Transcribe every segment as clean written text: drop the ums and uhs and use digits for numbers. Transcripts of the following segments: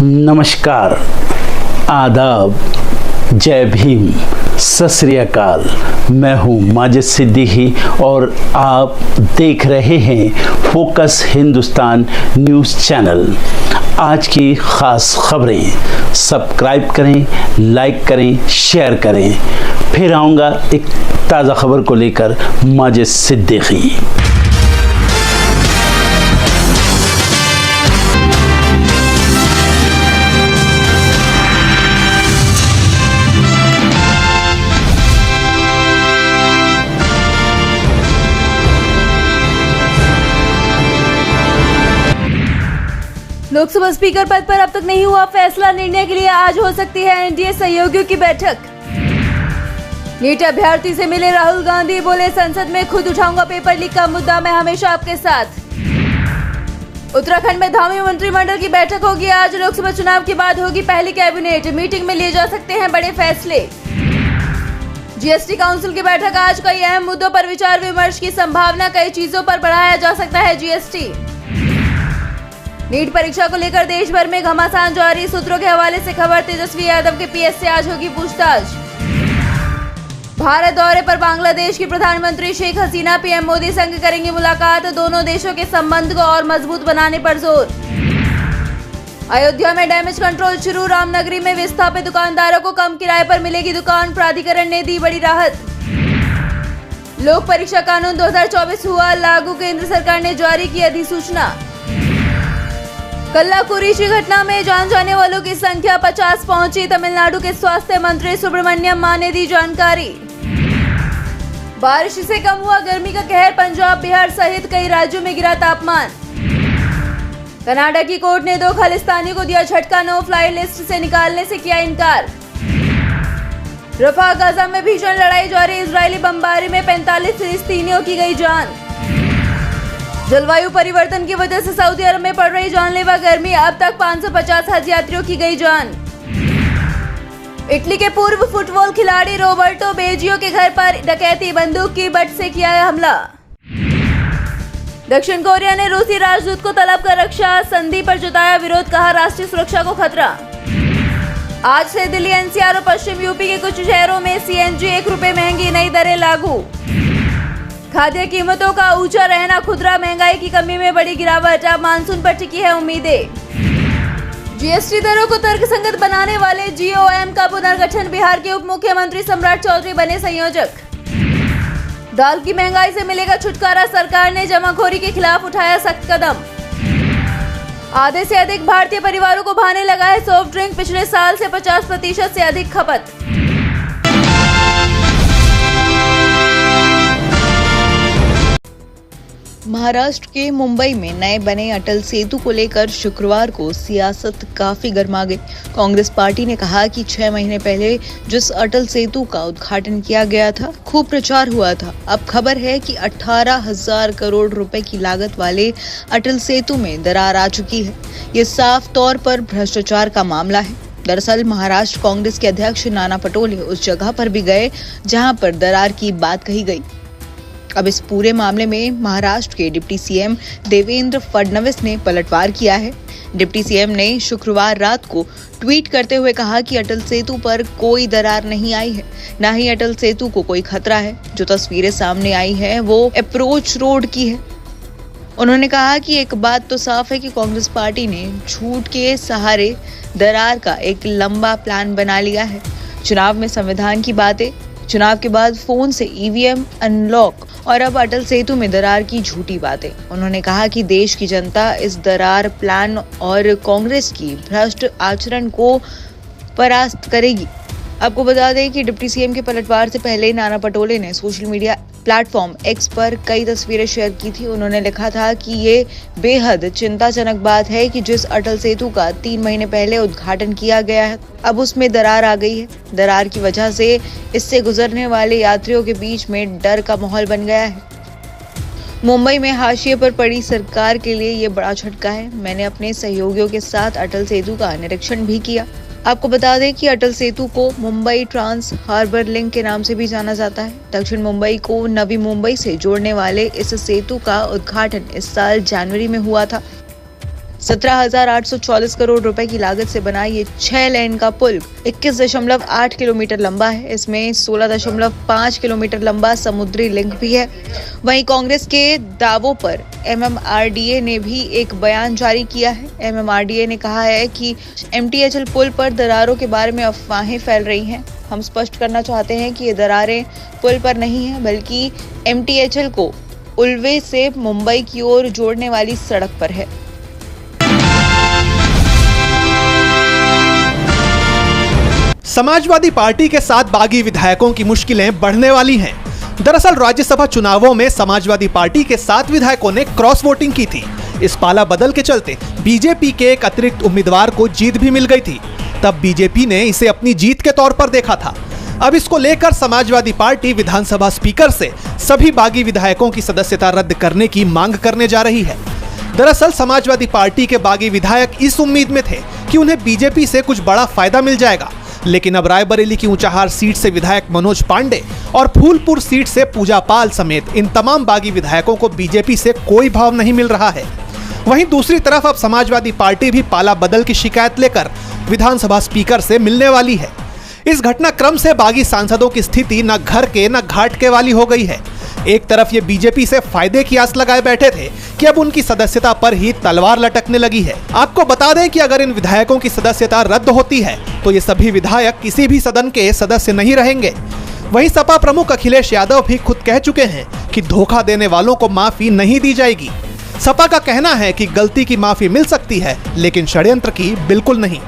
नमस्कार, आदाब, जय भीम, सत श्री अकाल। मैं हूँ माजिद सिद्दीकी और आप देख रहे हैं फोकस हिंदुस्तान न्यूज़ चैनल। आज की ख़ास खबरें सब्सक्राइब करें, लाइक करें, शेयर करें। फिर आऊँगा एक ताज़ा खबर को लेकर माजिद सिद्दीकी। लोकसभा स्पीकर पद पर अब तक नहीं हुआ फैसला, निर्णय के लिए आज हो सकती है एनडीए सहयोगियों की बैठक। नीट अभ्यर्थी से मिले राहुल गांधी, बोले संसद में खुद उठाऊंगा पेपर लीक का मुद्दा, मैं हमेशा आपके साथ। उत्तराखंड में धामी मंत्रिमंडल की बैठक होगी आज, लोकसभा चुनाव के बाद होगी पहली कैबिनेट मीटिंग में लिए जा सकते हैं बड़े फैसले। जीएसटी काउंसिल की बैठक आज, कई अहम मुद्दों पर विचार विमर्श की संभावना, कई चीजों पर बढ़ाया जा सकता है जीएसटी। नीट परीक्षा को लेकर देश भर में घमासान जारी, सूत्रों के हवाले से खबर, तेजस्वी यादव के पीएस से आज होगी पूछताछ। भारत दौरे पर बांग्लादेश की प्रधानमंत्री शेख हसीना, पीएम मोदी संग करेंगी मुलाकात, दोनों देशों के संबंध को और मजबूत बनाने पर जोर। अयोध्या में डैमेज कंट्रोल शुरू, रामनगरी में विस्थापित दुकानदारों को कम किराए पर मिलेगी दुकान, प्राधिकरण ने दी बड़ी राहत। लोक परीक्षा कानून 2024 हुआ लागू, केंद्र सरकार ने जारी की अधिसूचना। कल्लाकुरिची घटना में जान जाने वालों की संख्या 50 पहुंची, तमिलनाडु के स्वास्थ्य मंत्री सुब्रमण्यम मा ने दी जानकारी। बारिश से कम हुआ गर्मी का कहर, पंजाब बिहार सहित कई राज्यों में गिरा तापमान। कनाडा की कोर्ट ने 2 खालिस्तानियों को दिया झटका, नो फ्लाई लिस्ट से निकालने से किया इनकार। रफा गाजा में भीषण लड़ाई जारी, इजरायली बमबारी में 45 फिलिस्तीनियों की गई जान। जलवायु परिवर्तन की वजह से सऊदी अरब में पड़ रही जानलेवा गर्मी, अब तक 550 हज यात्रियों की गई जान। इटली के पूर्व फुटबॉल खिलाड़ी रोबर्टो बेजियो के घर पर डकैती, बंदूक की बट से किया हमला। दक्षिण कोरिया ने रूसी राजदूत को तलब कर रक्षा संधि पर जताया विरोध, कहा राष्ट्रीय सुरक्षा को खतरा। आज से दिल्ली, एनसीआर और पश्चिम यूपी के कुछ शहरों में सीएनजी 1 रुपए महंगी, नई दरें लागू। खाद्य कीमतों का ऊंचा रहना, खुदरा महंगाई की कमी में बड़ी गिरावट, अब मानसून पर टिकी है उम्मीदें। जीएसटी दरों को तर्कसंगत बनाने वाले जीओएम का पुनर्गठन, बिहार के उप मुख्यमंत्री सम्राट चौधरी बने संयोजक। दाल की महंगाई से मिलेगा छुटकारा, सरकार ने जमाखोरी के खिलाफ उठाया सख्त कदम। आधे से अधिक भारतीय परिवारों को भाने लगा है सॉफ्ट ड्रिंक, पिछले साल से 50% से अधिक खपत। महाराष्ट्र के मुंबई में नए बने अटल सेतु को लेकर शुक्रवार को सियासत काफी गर्मा गई। कांग्रेस पार्टी ने कहा कि 6 महीने पहले जिस अटल सेतु का उद्घाटन किया गया था, खूब प्रचार हुआ था। अब खबर है कि 18,000 करोड़ रुपए की लागत वाले अटल सेतु में दरार आ चुकी है। ये साफ तौर पर भ्रष्टाचार का मामला है। दरअसल महाराष्ट्र कांग्रेस के अध्यक्ष नाना पटोले उस जगह पर भी गए जहां पर दरार की बात कही गई। अब इस पूरे मामले में महाराष्ट्र के डिप्टी सीएम देवेंद्र फडणवीस ने पलटवार किया है। डिप्टी सीएम ने शुक्रवार रात को ट्वीट करते हुए कहा कि अटल सेतु पर कोई दरार नहीं आई है, न ही अटल सेतु को कोई खतरा है। जो तस्वीरें सामने आई है वो अप्रोच रोड की है। उन्होंने कहा कि एक बात तो साफ है कि कांग्रेस पार्टी ने झूठ के सहारे दरार का एक लंबा प्लान बना लिया है। चुनाव में संविधान की बातें, चुनाव के बाद फोन से ईवीएम अनलॉक और अब अटल सेतु में दरार की झूठी बातें। उन्होंने कहा कि देश की जनता इस दरार प्लान और कांग्रेस की भ्रष्ट आचरण को परास्त करेगी। आपको बता दें कि डिप्टी सीएम के पलटवार से पहले नाना पटोले ने सोशल मीडिया प्लेटफॉर्म एक्स पर कई तस्वीरें शेयर की थी। उन्होंने लिखा था कि ये बेहद चिंताजनक बात है कि जिस अटल सेतु का 3 महीने पहले उद्घाटन किया गया है, अब उसमें दरार आ गई है। दरार की वजह से इससे गुजरने वाले यात्रियों के बीच में डर का माहौल बन गया है। मुंबई में हाशिए पर पड़ी सरकार के लिए ये बड़ा झटका है। मैंने अपने सहयोगियों के साथ अटल सेतु का निरीक्षण भी किया। आपको बता दें कि अटल सेतु को मुंबई ट्रांस हार्बर लिंक के नाम से भी जाना जाता है। दक्षिण मुंबई को नवी मुंबई से जोड़ने वाले इस सेतु का उद्घाटन इस साल जनवरी में हुआ था। 17,844 करोड़ रुपए की लागत से बना ये 6 लेन का पुल 21.8 किलोमीटर लंबा है। इसमें 16.5 किलोमीटर लंबा समुद्री लिंक भी है। वहीं कांग्रेस के दावों पर MMRDA ने भी एक बयान जारी किया है। MMRDA ने कहा है कि MTHL पुल पर दरारों के बारे में अफवाहें फैल रही हैं। हम स्पष्ट करना चाहते हैं कि ये दरारें पुल पर नहीं है, बल्कि MTHL को उल्वे से मुंबई की ओर जोड़ने वाली सड़क पर है। समाजवादी पार्टी के साथ बागी विधायकों की मुश्किलें बढ़ने वाली हैं। दरअसल राज्यसभा चुनावों में समाजवादी पार्टी के 7 विधायकों ने क्रॉस वोटिंग की थी। इस पाला बदल के चलते बीजेपी के एक अतिरिक्त उम्मीदवार को जीत भी मिल गई थी। तब बीजेपी ने इसे अपनी जीत के तौर पर देखा था। अब इसको लेकर समाजवादी पार्टी विधानसभा स्पीकर से सभी बागी विधायकों की सदस्यता रद्द करने की मांग करने जा रही है। दरअसल समाजवादी पार्टी के बागी विधायक इस उम्मीद में थे कि उन्हें बीजेपी से कुछ बड़ा फायदा मिल जाएगा, लेकिन अब रायबरेली की ऊंचाहार सीट से विधायक मनोज पांडे और फूलपुर सीट से पूजा पाल समेत इन तमाम बागी विधायकों को बीजेपी से कोई भाव नहीं मिल रहा है। वहीं दूसरी तरफ अब समाजवादी पार्टी भी पाला बदल की शिकायत लेकर विधानसभा स्पीकर से मिलने वाली है। इस घटनाक्रम से बागी सांसदों की स्थिति न घर के न घाट के वाली हो गई है। एक तरफ ये बीजेपी से फायदे की आस लगाए बैठे थे कि अब उनकी सदस्यता पर ही तलवार लटकने लगी है। आपको बता दें कि अगर इन विधायकों की सदस्यता रद्द होती है तो ये सभी विधायक किसी भी सदन के सदस्य नहीं रहेंगे। वहीं सपा प्रमुख अखिलेश यादव भी खुद कह चुके हैं कि धोखा देने वालों को माफी नहीं दी जाएगी। सपा का कहना है कि गलती की माफी मिल सकती है, लेकिन षड्यंत्र की बिल्कुल नहीं।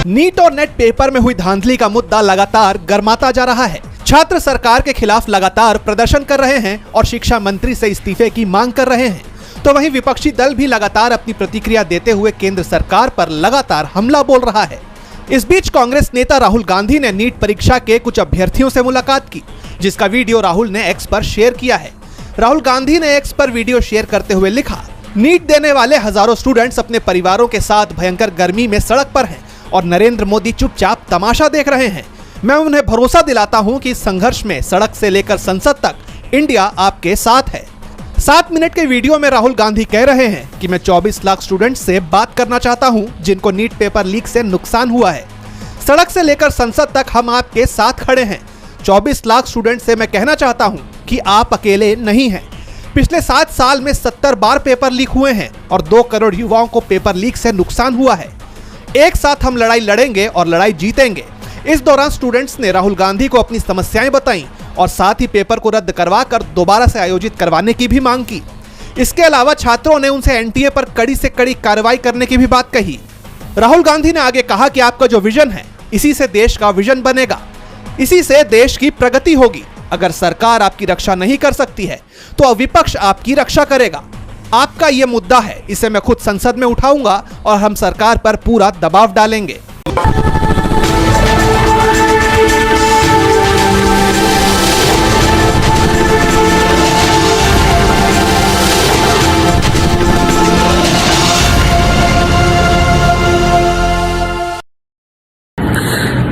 नीट और नेट पेपर में हुई धांधली का मुद्दा लगातार गर्माता जा रहा है। छात्र सरकार के खिलाफ लगातार प्रदर्शन कर रहे हैं और शिक्षा मंत्री से इस्तीफे की मांग कर रहे हैं, तो वहीं विपक्षी दल भी लगातार अपनी प्रतिक्रिया देते हुए केंद्र सरकार पर लगातार हमला बोल रहा है। इस बीच कांग्रेस नेता राहुल गांधी ने नीट परीक्षा के कुछ अभ्यर्थियों से मुलाकात की, जिसका वीडियो राहुल ने एक्स पर शेयर किया है। राहुल गांधी ने एक्स पर वीडियो शेयर करते हुए लिखा, नीट देने वाले हजारों स्टूडेंट्स अपने परिवारों के साथ भयंकर गर्मी में सड़क पर हैं और नरेंद्र मोदी चुपचाप तमाशा देख रहे हैं। मैं उन्हें भरोसा दिलाता हूं कि इस संघर्ष में सड़क से लेकर संसद तक इंडिया आपके साथ है। 7 मिनट के वीडियो में राहुल गांधी कह रहे हैं कि मैं 24 लाख स्टूडेंट्स से बात करना चाहता हूं जिनको नीट पेपर लीक से नुकसान हुआ है। सड़क से लेकर संसद तक हम आपके साथ खड़े हैं। 24 लाख स्टूडेंट से मैं कहना चाहता हूं कि आप अकेले नहीं हैं। पिछले 7 साल में 70 बार पेपर लीक हुए हैं और 2 करोड़ युवाओं को पेपर लीक से नुकसान हुआ है। एक साथ हम लड़ाई लड़ेंगे और लड़ाई जीतेंगे। इस दौरान स्टूडेंट्स ने राहुल गांधी को अपनी समस्याएं बताई और साथ ही पेपर को रद्द करवाकर दोबारा से आयोजित करवाने की भी मांग की। इसके अलावा छात्रों ने उनसे एनटीए पर कड़ी से कड़ी कार्रवाई करने की भी बात कही। राहुल गांधी ने आगे कहा कि आपका जो विजन है, इसी से देश का विजन बनेगा, इसी से देश की प्रगति होगी। अगर सरकार आपकी रक्षा नहीं कर सकती है तो विपक्ष आपकी रक्षा करेगा। आपका ये मुद्दा है, इसे मैं खुद संसद में उठाऊंगा और हम सरकार पर पूरा दबाव डालेंगे।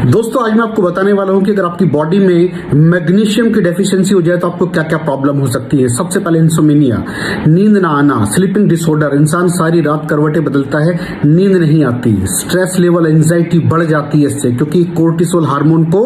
दोस्तों आज मैं आपको बताने वाला हूं कि अगर आपकी बॉडी में मैग्नीशियम की डेफिशिएंसी हो जाए तो आपको क्या क्या प्रॉब्लम हो सकती है। सबसे पहले इंसोमेनिया, नींद ना आना, स्लीपिंग डिसऑर्डर, इंसान सारी रात करवटें बदलता है, नींद नहीं आती, स्ट्रेस लेवल, एंजाइटी बढ़ जाती है इससे, क्योंकि कोर्टिसोल हार्मोन को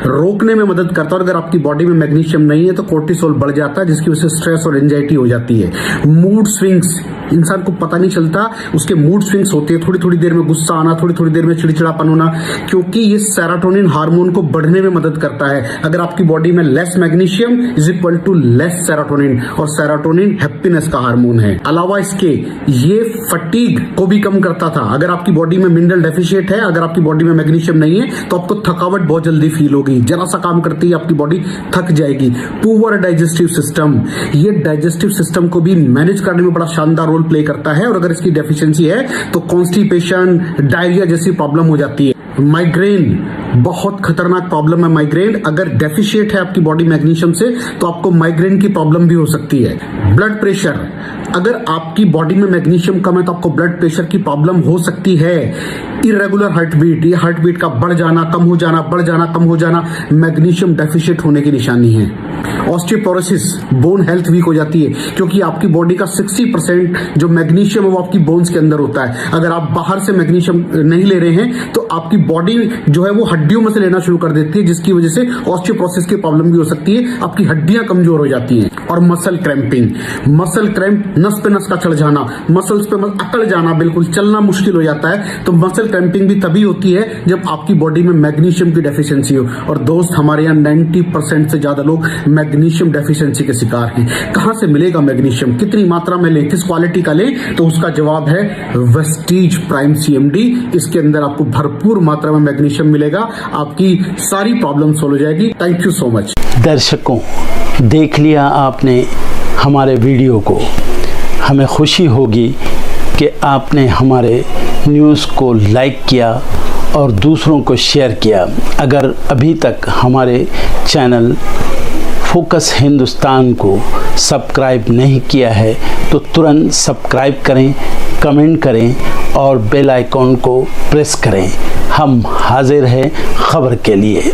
रोकने में मदद करता है। और अगर आपकी बॉडी में मैग्नीशियम नहीं है तो कोर्टिसोल बढ़ जाता है, जिसकी वजह से स्ट्रेस और एंजाइटी हो जाती है। मूड स्विंग्स, इंसान को पता नहीं चलता उसके मूड स्विंग्स होते हैं, थोड़ी थोड़ी देर में गुस्सा आना, थोड़ी थोड़ी देर में चिड़चिड़ापन होना, क्योंकि ये सेरोटोनिन हार्मोन को बढ़ने में मदद करता है। अगर आपकी बॉडी में less magnesium is equal to less serotonin, और सेरोटोनिन हैप्पीनेस का हार्मोन है। अलावा इसके ये फटीग को भी कम करता था। अगर आपकी बॉडी में मिनरल डेफिशिएट है, अगर आपकी बॉडी में मैग्नीशियम नहीं है तो आपको थकावट बहुत जल्दी फील होगी, जरा सा काम करती है आपकी बॉडी थक जाएगी। पुअर डाइजेस्टिव सिस्टम, ये डाइजेस्टिव सिस्टम को भी मैनेज करने में बड़ा शानदार रोल प्ले करता है, और अगर इसकी डेफिशिएंसी है तो कॉन्स्टिपेशन, डायरिया जैसी प्रॉब्लम हो जाती है। माइग्रेन, बहुत खतरनाक प्रॉब्लम है माइग्रेन। अगर डेफिशिएट है आपकी बॉडी मैग्नीशियम से तो आपको माइग्रेन की प्रॉब्लम भी हो सकती है। ब्लड प्रेशर, अगर आपकी बॉडी में मैग्नीशियम कम है तो आपको ब्लड प्रेशर की प्रॉब्लम हो सकती है। इरेगुलर हार्ट बीट, ये हार्ट बीट का बढ़ जाना, कम हो जाना, बढ़ जाना, कम हो जाना, मैग्नीशियम डेफिशिएट होने की निशानी है। ऑस्टियोपोरोसिस, बोन हेल्थ वीक हो जाती है क्योंकि आपकी बॉडी का 60% जो मैग्नीशियम है वो आपकी बोन्स के अंदर होता है। अगर आप बाहर से मैग्नीशियम नहीं ले रहे हैं तो आपकी बॉडी जो है वो हड्डियों में से लेना शुरू कर देती है, जिसकी वजह से ऑस्टियोपोरोसिस की प्रॉब्लम भी हो सकती है, आपकी हड्डियां कमजोर हो जाती हैं। और मसल क्रैम्पिंग, मसल क्रैम्प, नस पे नस का चढ़ जाना, मसल्स पे अकड़ जाना, बिल्कुल चलना मुश्किल हो जाता है। तो मसल क्रैम्पिंग भी तभी होती है जब आपकी बॉडी में मैग्नीशियम की डेफिशिएंसी हो। और दोस्त, हमारे यहाँ 90% से ज्यादा लोग मैग्नीशियम डेफिशिएंसी के शिकार हैं। कहां से मिलेगा मैग्नीशियम, कितनी मात्रा में लें, किस क्वालिटी का लें? तो उसका जवाब है वेस्टीज प्राइम CMD। इसके अंदर आपको भरपूर मात्रा में मैग्नीशियम मिलेगा, आपकी सारी प्रॉब्लम सॉल्व हो जाएगी। Thank you so much. दर्शकों, देख लिया आपने हमारे वीडियो को। हमें खुशी होगी कि आपने हमारे न्यूज़ को लाइक किया और दूसरों को शेयर किया। अगर अभी तक हमारे चैनल फोकस हिंदुस्तान को सब्सक्राइब नहीं किया है तो तुरंत सब्सक्राइब करें, कमेंट करें और बेल आइकॉन को प्रेस करें। हम हाजिर हैं खबर के लिए।